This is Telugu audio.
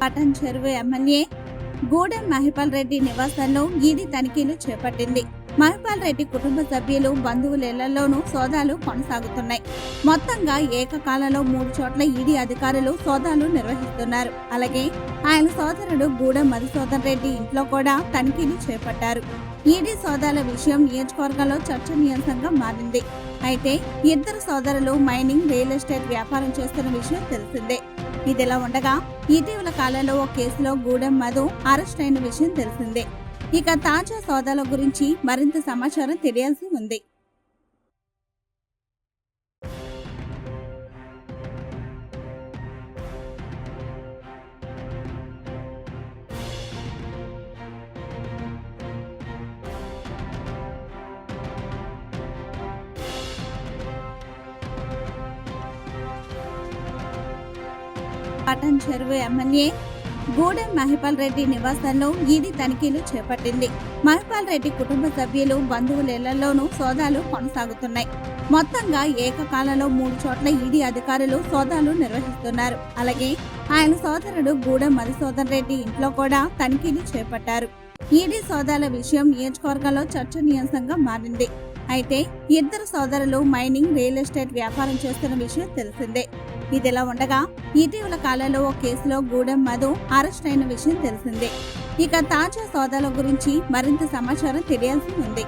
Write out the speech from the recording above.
పటాన్ చెరువు ఎమ్మెల్యే గూడెం మహిపాల్ రెడ్డి నివాసంలో ఈడీ తనిఖీలు చేపట్టింది. మహిపాల్ రెడ్డి కుటుంబ సభ్యులు, బంధువుల ఇళ్లలోనూ సోదాలు కొనసాగుతున్నాయి. మొత్తంగా ఏకకాలంలో 3 చోట్ల ఈడీ అధికారులు సోదాలు నిర్వహిస్తున్నారు. అలాగే ఆయన సోదరుడు గూడెం మధుసూదన్ రెడ్డి ఇంట్లో కూడా తనిఖీలు చేపట్టారు. ఈడీ సోదాల విషయం నియోజకవర్గంలో చర్చనీయాంశంగా మారింది. అయితే ఇద్దరు సోదరులు మైనింగ్, రియల్ ఎస్టేట్ వ్యాపారం చేస్తున్న విషయం తెలిసిందే. ఇదిలా ఉండగా ఇటీవల కాలంలో ఓ కేసులో గూడెం మధు అరెస్ట్ అయిన విషయం తెలిసిందే. ఇక తాజా సోదాల గురించి మరింత సమాచారం తెలియాల్సి ఉంది. పటాన్ చెరువు ఎమ్మెల్యే గూడెం మహిపాల్ రెడ్డి నివాసంలో ఈడీ తనిఖీలు చేపట్టింది. మహిపాల్ రెడ్డి కుటుంబ సభ్యులు, బంధువుల ఇళ్లలోనూ సోదాలు కొనసాగుతున్నాయి. మొత్తంగా ఏకకాలంలో 3 చోట్ల ఈడీ అధికారులు సోదాలు నిర్వహిస్తున్నారు. అలాగే ఆయన సోదరుడు గూడెం మధుసూదన్ రెడ్డి ఇంట్లో కూడా తనిఖీలు చేపట్టారు. ఈడీ సోదాల విషయం నియోజకవర్గంలో చర్చనీయాంశంగా మారింది. అయితే ఇద్దరు సోదరులు మైనింగ్, రియల్ ఎస్టేట్ వ్యాపారం చేస్తున్న విషయం తెలిసిందే. ఇదిలా ఉండగా ఇటీవల కాలంలో ఓ కేసులో గూడెం మధు అరెస్ట్ అయిన విషయం తెలిసిందే. ఇక తాజా సోదాల గురించి మరింత సమాచారం తెలియాల్సి ఉంది.